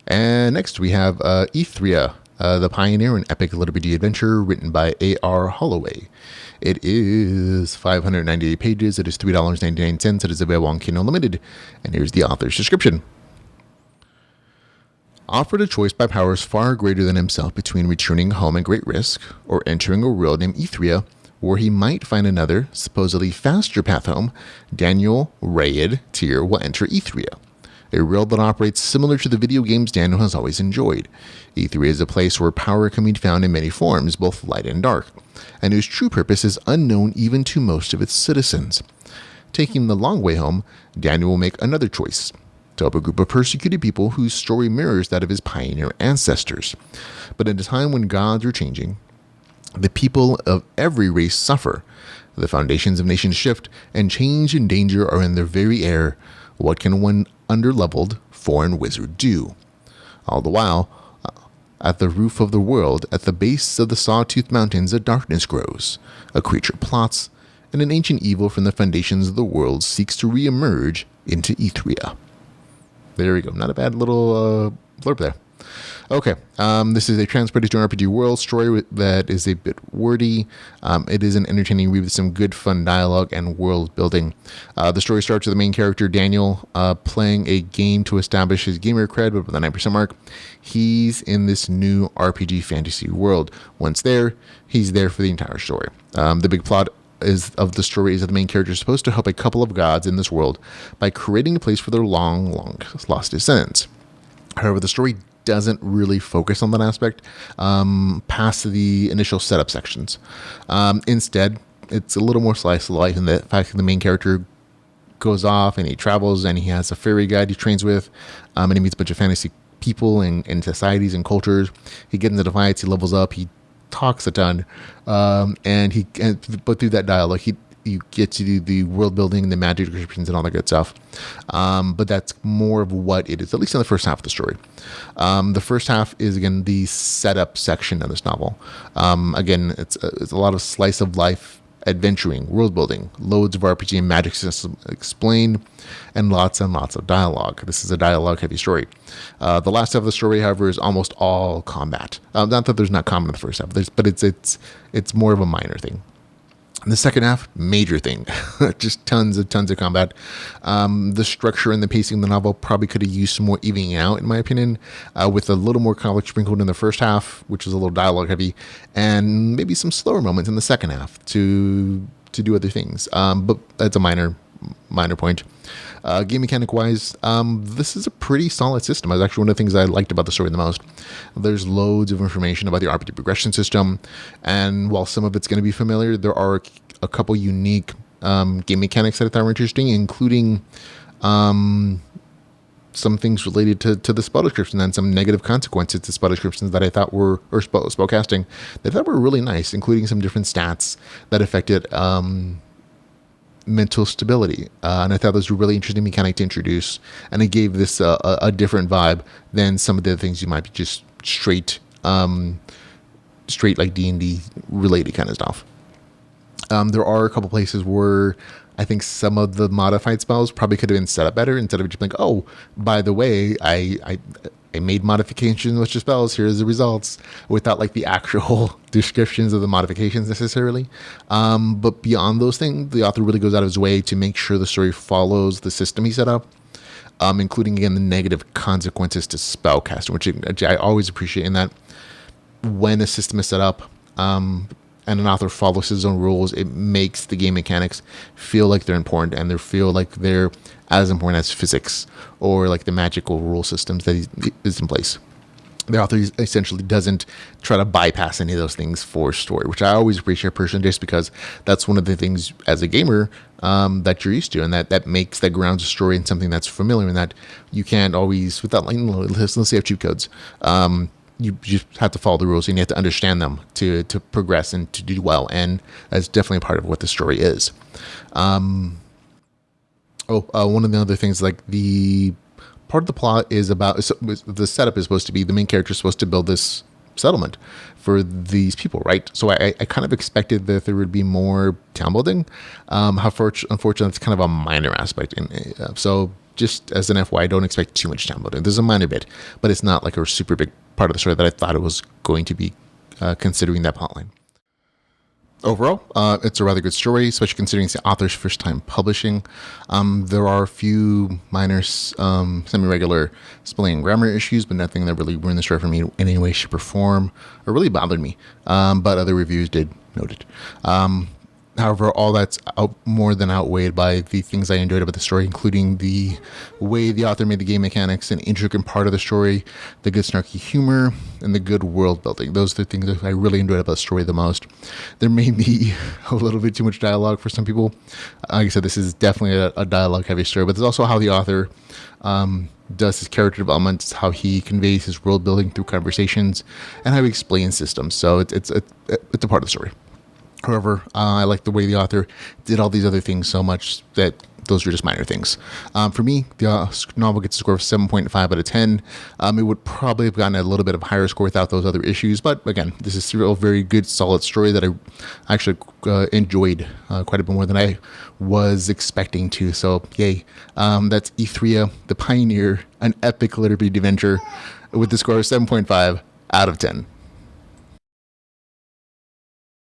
And next we have Ethria, the Pioneer and Epic LitRPG Adventure, written by A.R. Holloway. It is 598 pages. It is $3.99. It is available on Kindle Unlimited. And here's the author's description. Offered a choice by powers far greater than himself between returning home at great risk or entering a world named Ethria, where he might find another, supposedly faster path home, Daniel Rayid Tier will enter Ethria, a world that operates similar to the video games Daniel has always enjoyed. Ethria is a place where power can be found in many forms, both light and dark, and whose true purpose is unknown even to most of its citizens. Taking the long way home, Daniel will make another choice, to help a group of persecuted people whose story mirrors that of his pioneer ancestors. But at a time when gods are changing, the people of every race suffer. The foundations of nations shift, and change and danger are in their very air. What can one underleveled foreign wizard do? All the while, at the roof of the world, at the base of the Sawtooth Mountains, a darkness grows. A creature plots, and an ancient evil from the foundations of the world seeks to re-emerge into Ethria. There we go. Not a bad little blurb there. Okay, this is a transported to an RPG world story that is a bit wordy. It is an entertaining read with some good, fun dialogue and world building. The story starts with the main character, Daniel, playing a game to establish his gamer cred, but with the 9% mark. He's in this new RPG fantasy world. Once there, he's there for the entire story. The big plot of the story is that the main character is supposed to help a couple of gods in this world by creating a place for their long lost descendants. However, the story doesn't really focus on that aspect past the initial setup sections. Instead, it's a little more slice of life in the fact that the main character goes off and he travels and he has a fairy guide he trains with, and he meets a bunch of fantasy people and societies and cultures. He gets into fights, he levels up, he talks a ton, but through that dialogue, you get to do the world building, the magic descriptions, and all that good stuff. But that's more of what it is, at least in the first half of the story. The first half is, again, the setup section of this novel. Again, it's a lot of slice of life adventuring, world building, loads of RPG and magic systems explained, and lots of dialogue. This is a dialogue heavy story. The last half of the story, however, is almost all combat. Not that there's not combat in the first half, but it's more of a minor thing. The second half, major thing, just tons of combat. The structure and the pacing of the novel probably could have used some more evening out, in my opinion, with a little more conflict sprinkled in the first half, which was a little dialogue heavy, and maybe some slower moments in the second half to do other things. But that's a minor point. Game mechanic wise, this is a pretty solid system. It's actually one of the things I liked about the story the most. There's loads of information about the RPG progression system, and while some of it's going to be familiar, there are a couple unique game mechanics that I thought were interesting, including some things related to the spell description and some negative consequences to spell descriptions that I thought were, or spell casting, that I thought were really nice, including some different stats that affected mental stability, and I thought this was a really interesting mechanic to introduce, and it gave this a different vibe than some of the other things you might be just straight like D&D related kind of stuff. There are a couple places where I think some of the modified spells probably could have been set up better, instead of just like, oh, by the way, I made modifications with your spells, here's the results, without like the actual descriptions of the modifications necessarily. But beyond those things, the author really goes out of his way to make sure the story follows the system he set up, including, again, the negative consequences to spellcasting, which I always appreciate in that when a system is set up, and an author follows his own rules, it makes the game mechanics feel like they're important, and they feel like they're as important as physics or like the magical rule systems that is in place. The author essentially doesn't try to bypass any of those things for story, which I always appreciate personally, just because that's one of the things as a gamer that you're used to, and that makes that grounds a story in something that's familiar, and that you can't always, without like, let's say have cheat codes, you just have to follow the rules, and you have to understand them to progress and to do well, and that's definitely a part of what the story is. One of the other things, like the part of the plot is about, the setup is supposed to be the main character is supposed to build this settlement for these people, right? So I kind of expected that there would be more town building. Unfortunately, it's kind of a minor aspect. So just as an FYI, don't expect too much downloading. There's a minor bit, but it's not like a super big part of the story that I thought it was going to be, considering that plotline. Overall, it's a rather good story, especially considering it's the author's first time publishing. There are a few minor, semi-regular spelling and grammar issues, but nothing that really ruined the story for me in any way, shape, or form, or really bothered me. But other reviews did note it. However, all that's more than outweighed by the things I enjoyed about the story, including the way the author made the game mechanics an intricate part of the story, the good snarky humor, and the good world building. Those are the things that I really enjoyed about the story the most. There may be a little bit too much dialogue for some people. Like I said, this is definitely a dialogue-heavy story, but there's also how the author does his character development, how he conveys his world building through conversations, and how he explains systems. So it's a part of the story. However, I like the way the author did all these other things so much that those are just minor things. For me, the novel gets a score of 7.5 out of 10. It would probably have gotten a little bit of a higher score without those other issues. But again, this is still a very good, solid story that I actually enjoyed quite a bit more than I was expecting to. So, yay. That's Ethria, the Pioneer, an epic LitRPG adventure with the score of 7.5 out of 10.